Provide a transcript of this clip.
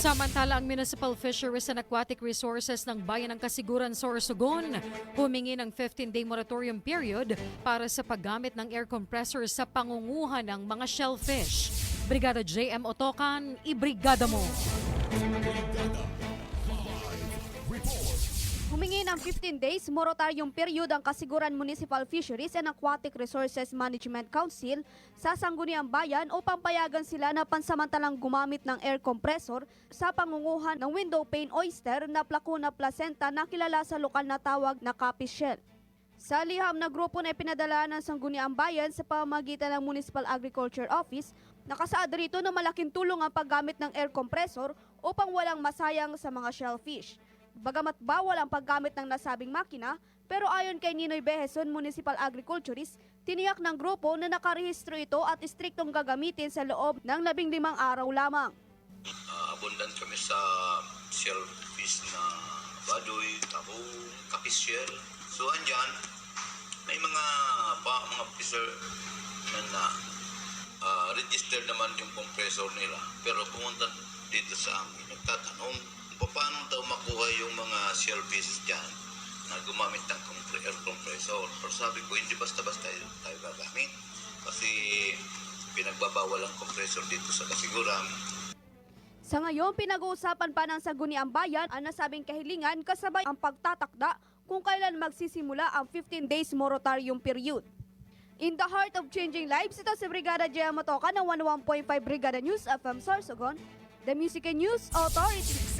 Samantala, ang Municipal Fisheries and Aquatic Resources ng Bayan ng Kasiguran, Sorsogon, humingi ng 15-day moratorium period para sa paggamit ng air compressor sa pangunguhan ng mga shellfish. Brigada JM Otokan, ibrigada mo! Humingi ng 15 days moratorium period ang Kasiguran Municipal Fisheries and Aquatic Resources Management Council sa Sangguniang Bayan upang payagan sila na pansamantalang gumamit ng air compressor sa pangunguhan ng window pane oyster na Placuna placenta na kilala sa lokal na tawag na copy shell. Sa liham na grupo na ipinadala ng Sangguniang Bayan sa pamamagitan ng Municipal Agriculture Office, nakasaad rito na malaking tulong ang paggamit ng air compressor upang walang masayang sa mga shellfish. Bagamat bawal ang paggamit ng nasabing makina, pero ayon kay Ninoy Bejeson, Municipal Agriculturist, tiniyak ng grupo na nakarehistro ito at istriktong gagamitin sa loob ng 15 araw lamang. Abundant kami sa shellfish na badoy, tabong, kapisyel. So andyan, may mga fishermen na registered naman yung compressor nila. Pero pumunta dito sa amin, nagtatanong paano daw makuha yung mga shellfish dyan na gumamit ng air compressor. Pero sabi ko, hindi basta-basta tayo gagamit. Kasi pinagbabawal ang compressor dito sa Kasiguran. Sa ngayon, pinag-uusapan pa ng Sangguniang Bayan ang nasabing kahilingan kasabay ang pagtatakda kung kailan magsisimula ang 15 days moratorium period. In the heart of changing lives, ito si Brigada J. Motoka ng 101.5 Brigada News FM Sorsogon, the Music and News Authority.